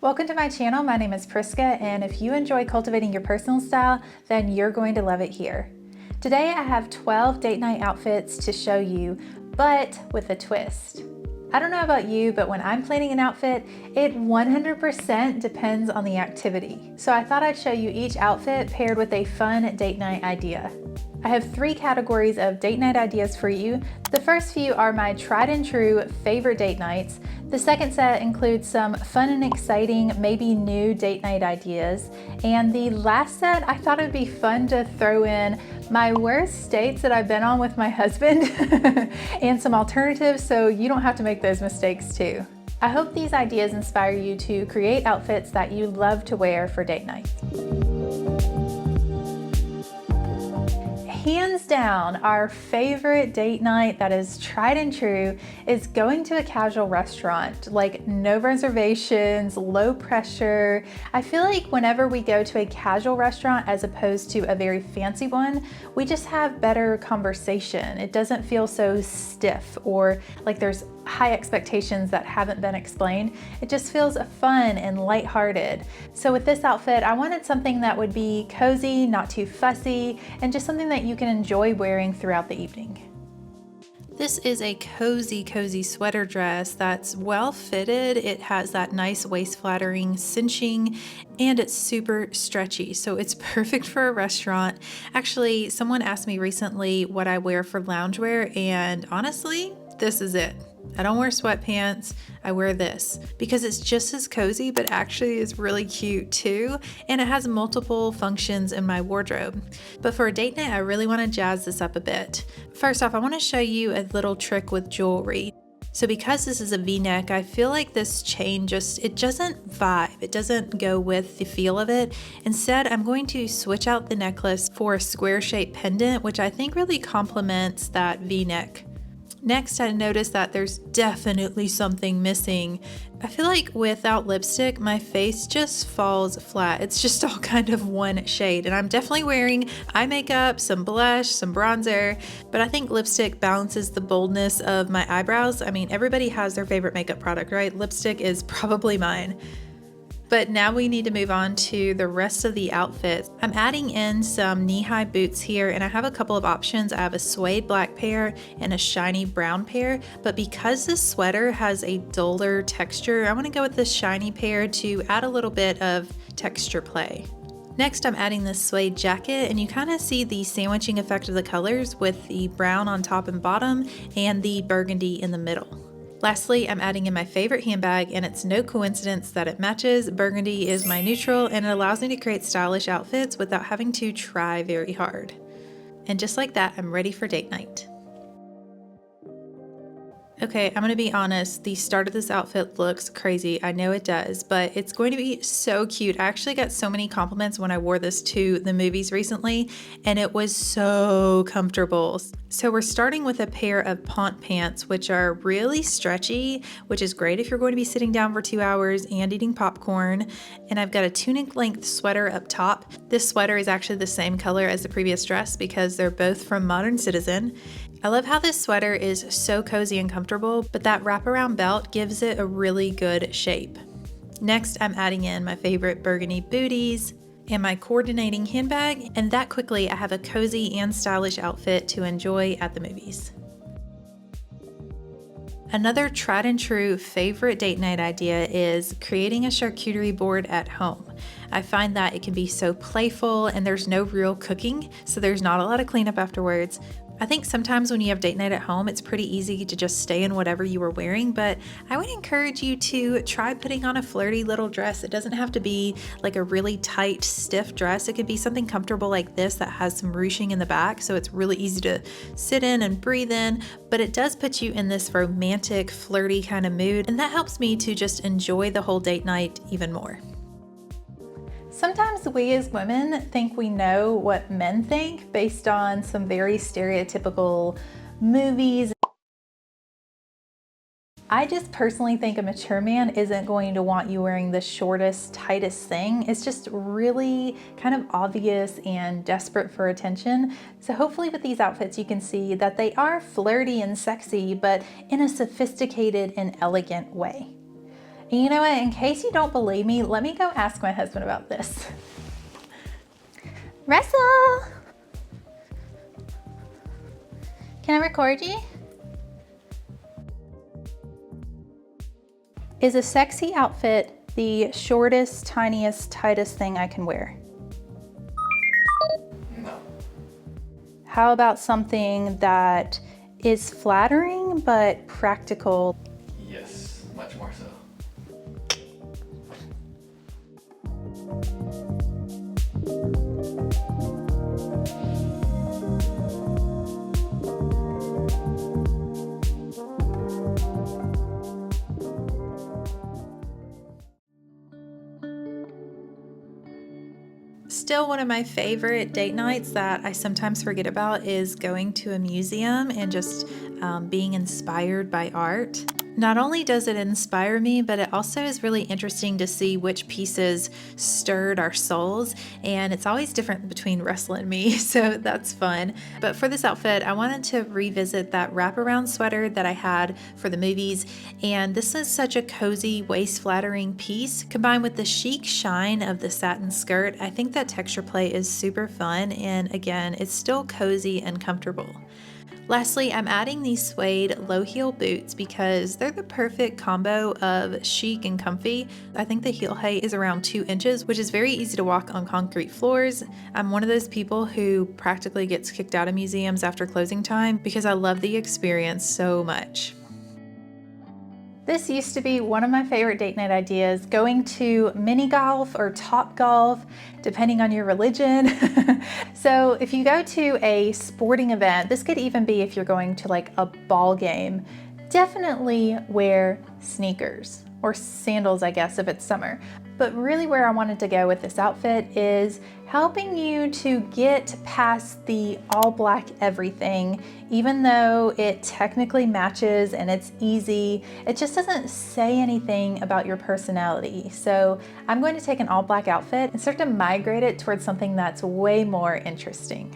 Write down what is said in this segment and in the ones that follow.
Welcome to my channel. My name is Priska, and if you enjoy cultivating your personal style, then you're going to love it here. Today I have 12 date night outfits to show you, but with a twist. I don't know about you, but when I'm planning an outfit, it 100% depends on the activity. So I thought I'd show you each outfit paired with a fun date night idea. I have 3 categories of date night ideas for you. The first few are my tried and true favorite date nights. The second set includes some fun and exciting, maybe new date night ideas. And the last set, I thought it'd be fun to throw in my worst dates that I've been on with my husband and some alternatives so you don't have to make those mistakes too. I hope these ideas inspire you to create outfits that you love to wear for date night. Hands down, our favorite date night that is tried and true is going to a casual restaurant, like no reservations, low pressure. I feel like whenever we go to a casual restaurant as opposed to a very fancy one, we just have better conversation. It doesn't feel so stiff or like there's high expectations that haven't been explained. It just feels fun and lighthearted. So with this outfit, I wanted something that would be cozy, not too fussy, and just something that you can enjoy wearing throughout the evening. This is a cozy sweater dress that's well fitted. It has that nice waist flattering cinching and it's super stretchy. So it's perfect for a restaurant. Actually, someone asked me recently what I wear for loungewear, and honestly, this is it. I don't wear sweatpants, I wear this because it's just as cozy, but actually is really cute too. And it has multiple functions in my wardrobe. But for a date night, I really want to jazz this up a bit. First off, I want to show you a little trick with jewelry. So because this is a V-neck, I feel like this chain it doesn't vibe. It doesn't go with the feel of it. Instead, I'm going to switch out the necklace for a square shaped pendant, which I think really complements that V-neck. Next, I noticed that there's definitely something missing. I feel like without lipstick, my face just falls flat. It's just all kind of one shade, and I'm definitely wearing eye makeup, some blush, some bronzer, but I think lipstick balances the boldness of my eyebrows. I mean, everybody has their favorite makeup product, right? Lipstick is probably mine. But now we need to move on to the rest of the outfit. I'm adding in some knee-high boots here, and I have a couple of options. I have a suede black pair and a shiny brown pair, but because this sweater has a duller texture, I want to go with this shiny pair to add a little bit of texture play. Next, I'm adding this suede jacket, and you kind of see the sandwiching effect of the colors with the brown on top and bottom and the burgundy in the middle. Lastly, I'm adding in my favorite handbag, and it's no coincidence that it matches. Burgundy is my neutral, and it allows me to create stylish outfits without having to try very hard. And just like that, I'm ready for date night. Okay, I'm gonna be honest, the start of this outfit looks crazy. I know it does, but it's going to be so cute. I actually got so many compliments when I wore this to the movies recently, and it was so comfortable. So we're starting with a pair of pant pants, which are really stretchy, which is great if you're going to be sitting down for 2 hours and eating popcorn. And I've got a tunic length sweater up top. This sweater is actually the same color as the previous dress because they're both from Modern Citizen. I love how this sweater is so cozy and comfortable, but that wraparound belt gives it a really good shape. Next, I'm adding in my favorite burgundy booties and my coordinating handbag, and that quickly I have a cozy and stylish outfit to enjoy at the movies. Another tried and true favorite date night idea is creating a charcuterie board at home. I find that it can be so playful and there's no real cooking, so there's not a lot of cleanup afterwards. I think sometimes when you have date night at home, it's pretty easy to just stay in whatever you were wearing, but I would encourage you to try putting on a flirty little dress. It doesn't have to be like a really tight, stiff dress. It could be something comfortable like this that has some ruching in the back, so it's really easy to sit in and breathe in, but it does put you in this romantic, flirty kind of mood, and that helps me to just enjoy the whole date night even more. Sometimes we as women think we know what men think based on some very stereotypical movies. I just personally think a mature man isn't going to want you wearing the shortest, tightest thing. It's just really kind of obvious and desperate for attention. So hopefully with these outfits you can see that they are flirty and sexy, but in a sophisticated and elegant way. You know what, in case you don't believe me, let me go ask my husband about this. Russell! Can I record you? Is a sexy outfit the shortest, tiniest, tightest thing I can wear? No. How about something that is flattering but practical? Yes, much more so. Still, one of my favorite date nights that I sometimes forget about is going to a museum and just being inspired by art. Not only does it inspire me, but it also is really interesting to see which pieces stirred our souls, and it's always different between Russell and me, so that's fun. But for this outfit, I wanted to revisit that wraparound sweater that I had for the movies, and this is such a cozy, waist-flattering piece. Combined with the chic shine of the satin skirt, I think that texture play is super fun, and again, it's still cozy and comfortable. Lastly, I'm adding these suede low heel boots because they're the perfect combo of chic and comfy. I think the heel height is around 2 inches, which is very easy to walk on concrete floors. I'm one of those people who practically gets kicked out of museums after closing time because I love the experience so much. This used to be one of my favorite date night ideas, going to mini golf or top golf, depending on your religion. So if you go to a sporting event, this could even be if you're going to like a ball game, definitely wear sneakers or sandals, I guess, if it's summer. But really where I wanted to go with this outfit is helping you to get past the all black everything. Even though it technically matches and it's easy, it just doesn't say anything about your personality. So I'm going to take an all black outfit and start to migrate it towards something that's way more interesting.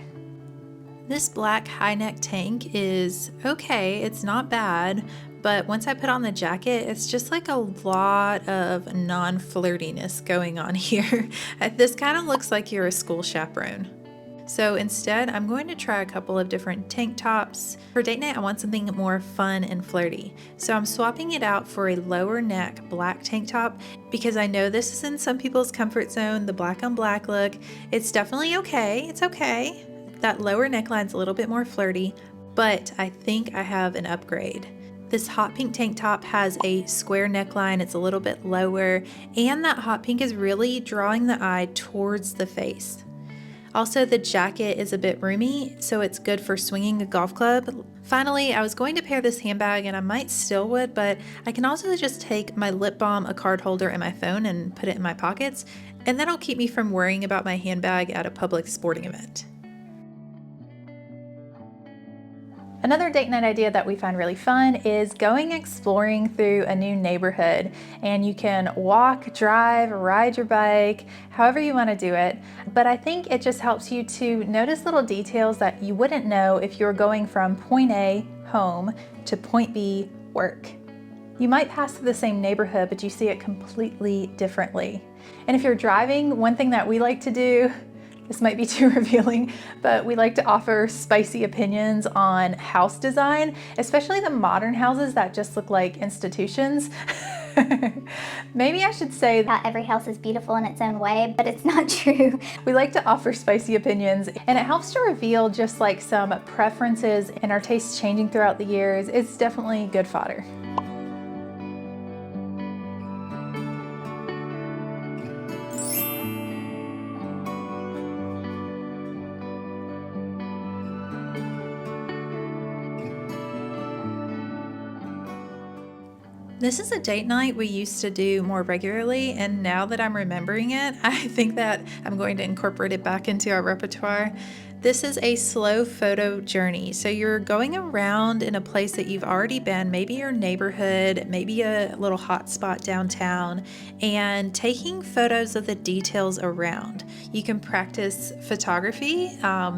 This black high neck tank is okay, it's not bad, but once I put on the jacket, it's just like a lot of non-flirtiness going on here. This kind of looks like you're a school chaperone. So instead, I'm going to try a couple of different tank tops. For date night, I want something more fun and flirty. So I'm swapping it out for a lower neck black tank top because I know this is in some people's comfort zone, the black on black look. It's definitely okay, it's okay. That lower neckline's a little bit more flirty, but I think I have an upgrade. This hot pink tank top has a square neckline, it's a little bit lower, and that hot pink is really drawing the eye towards the face. Also, the jacket is a bit roomy, so it's good for swinging a golf club. Finally, I was going to pair this handbag, and I might still would, but I can also just take my lip balm, a card holder, and my phone and put it in my pockets, and that'll keep me from worrying about my handbag at a public sporting event. Another date night idea that we find really fun is going exploring through a new neighborhood, and you can walk, drive, ride your bike, however you want to do it. But I think it just helps you to notice little details that you wouldn't know if you're going from point A, home, to point B, work. You might pass through the same neighborhood, but you see it completely differently. And if you're driving, one thing that we like to do, this might be too revealing, but we like to offer spicy opinions on house design, especially the modern houses that just look like institutions. Maybe I should say Not every house is beautiful in its own way, but it's not true. we like to offer spicy opinions, and it helps to reveal just like some preferences and our tastes changing throughout the years. It's definitely good fodder. This is a date night we used to do more regularly, and now that I'm remembering it, I think that I'm going to incorporate it back into our repertoire. This is a slow photo journey. So you're going around in a place that you've already been, maybe your neighborhood, maybe a little hot spot downtown, and taking photos of the details around. You can practice photography.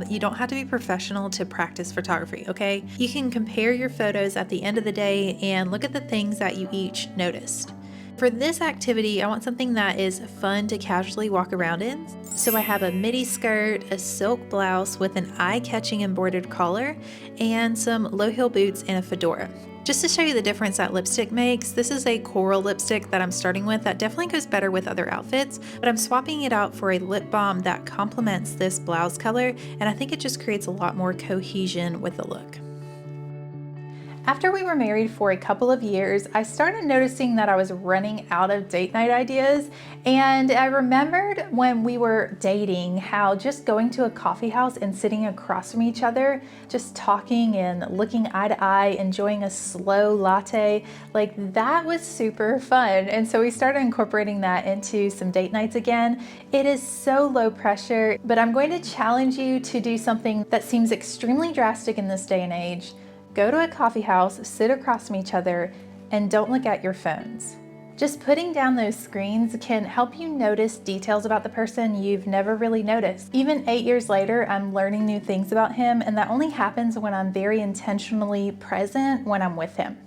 You don't have to be professional to practice photography, okay? You can compare your photos at the end of the day and look at the things that you each noticed. For this activity, I want something that is fun to casually walk around in. So I have a midi skirt, a silk blouse with an eye-catching embroidered collar, and some low-heel boots and a fedora. Just to show you the difference that lipstick makes, this is a coral lipstick that I'm starting with that definitely goes better with other outfits, but I'm swapping it out for a lip balm that complements this blouse color, and I think it just creates a lot more cohesion with the look. After we were married for a couple of years, I started noticing that I was running out of date night ideas, and I remembered when we were dating how just going to a coffee house and sitting across from each other, just talking and looking eye to eye, enjoying a slow latte, like that was super fun. And so we started incorporating that into some date nights again. It is so low pressure, but I'm going to challenge you to do something that seems extremely drastic in this day and age. Go to a coffee house, sit across from each other, and don't look at your phones. Just putting down those screens can help you notice details about the person you've never really noticed. Even 8 years later, I'm learning new things about him, and that only happens when I'm very intentionally present when I'm with him.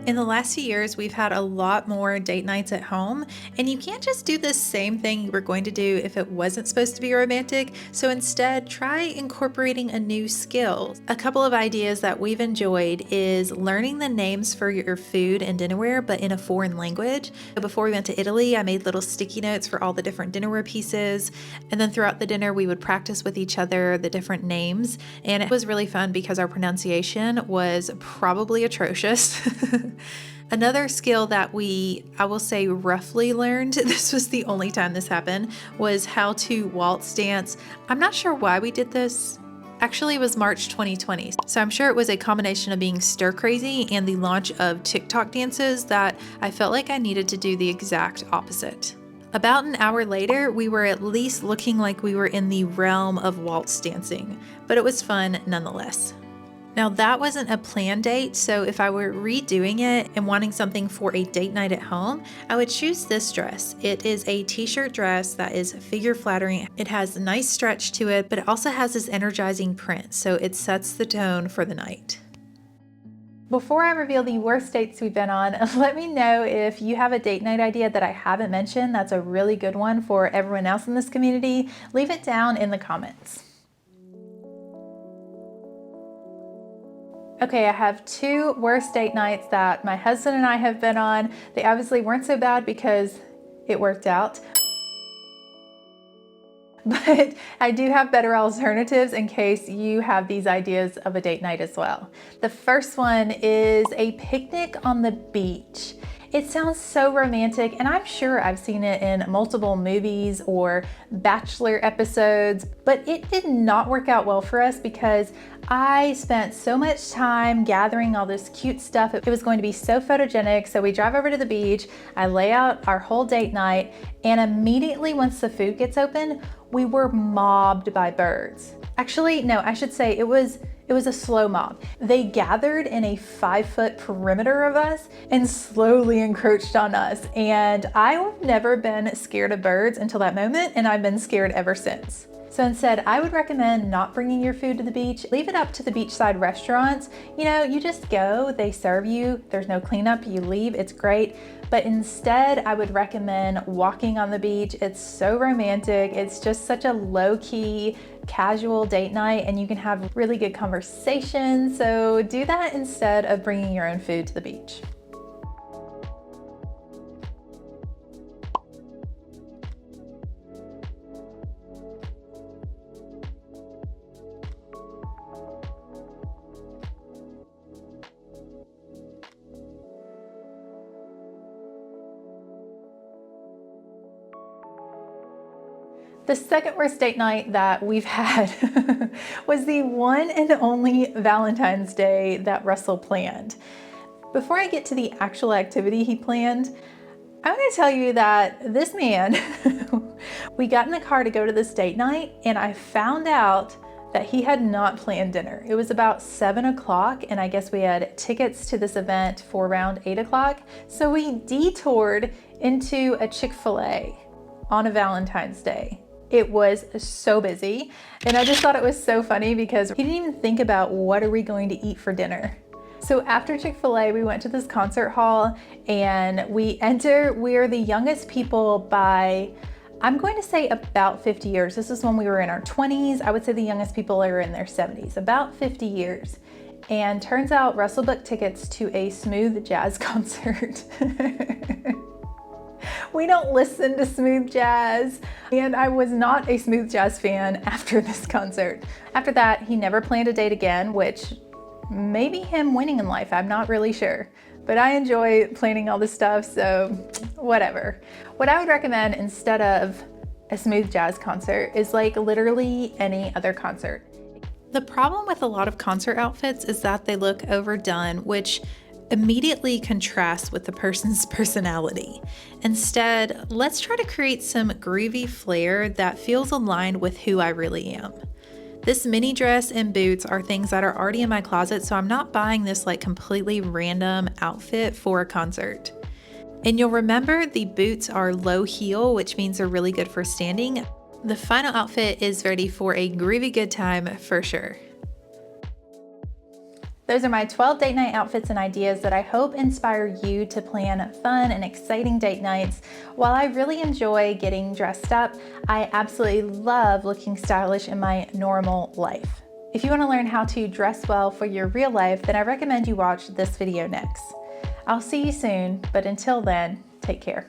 In the last few years, we've had a lot more date nights at home, and you can't just do the same thing you were going to do if it wasn't supposed to be romantic, so instead try incorporating a new skill. A couple of ideas that we've enjoyed is learning the names for your food and dinnerware, but in a foreign language. Before we went to Italy, I made little sticky notes for all the different dinnerware pieces, and then throughout the dinner we would practice with each other the different names, and it was really fun because our pronunciation was probably atrocious. Another skill that I will say roughly learned, this was the only time this happened, was how to waltz dance. I'm not sure why we did this. Actually, it was March 2020, so I'm sure it was a combination of being stir crazy and the launch of TikTok dances that I felt like I needed to do the exact opposite. About an hour later, we were at least looking like we were in the realm of waltz dancing, but it was fun nonetheless. Now that wasn't a planned date, so if I were redoing it and wanting something for a date night at home, I would choose this dress. It is a t-shirt dress that is figure flattering. It has a nice stretch to it, but it also has this energizing print, so it sets the tone for the night. Before I reveal the worst dates we've been on, let me know if you have a date night idea that I haven't mentioned that's a really good one for everyone else in this community. Leave it down in the comments. Okay, I have 2 worst date nights that my husband and I have been on. They obviously weren't so bad because it worked out. But I do have better alternatives in case you have these ideas of a date night as well. The first one is a picnic on the beach. It sounds so romantic, and I'm sure I've seen it in multiple movies or Bachelor episodes, but it did not work out well for us because I spent so much time gathering all this cute stuff. It was going to be so photogenic, so we drive over to the beach, I lay out our whole date night, and immediately once the food gets open, we were mobbed by birds. Actually, no, I should say it was a slow mob. They gathered in a 5-foot perimeter of us and slowly encroached on us. And I've never been scared of birds until that moment, and I've been scared ever since. So instead, I would recommend not bringing your food to the beach. Leave it up to the beachside restaurants. You know, you just go, they serve you, there's no cleanup, you leave, it's great. But instead, I would recommend walking on the beach. It's so romantic. It's just such a low-key, casual date night, and you can have really good conversations. So do that instead of bringing your own food to the beach. The second worst date night that we've had was the one and only Valentine's Day that Russell planned. Before I get to the actual activity he planned, I want to tell you that this man, we got in the car to go to this date night, and I found out that he had not planned dinner. It was about 7 o'clock, and I guess we had tickets to this event for around 8 o'clock. So we detoured into a Chick-fil-A on a Valentine's Day. It was so busy, and I just thought it was so funny because he didn't even think about what are we going to eat for dinner. So after Chick-fil-A, we went to this concert hall, and we're the youngest people by, I'm going to say about 50 years. This is when we were in our 20s. I would say the youngest people are in their 70s, about 50 years. And turns out Russell booked tickets to a smooth jazz concert. We don't listen to smooth jazz, and I was not a smooth jazz fan after this concert. After that, he never planned a date again, which may be him winning in life, I'm not really sure. But I enjoy planning all this stuff, so whatever. What I would recommend instead of a smooth jazz concert is like literally any other concert. The problem with a lot of concert outfits is that they look overdone, which immediately contrasts with the person's personality. Instead, let's try to create some groovy flair that feels aligned with who I really am. This mini dress and boots are things that are already in my closet, so I'm not buying this like completely random outfit for a concert. And you'll remember the boots are low heel, which means they're really good for standing. The final outfit is ready for a groovy good time for sure. Those are my 12 date night outfits and ideas that I hope inspire you to plan fun and exciting date nights. While I really enjoy getting dressed up, I absolutely love looking stylish in my normal life. If you want to learn how to dress well for your real life, then I recommend you watch this video next. I'll see you soon, but until then, take care.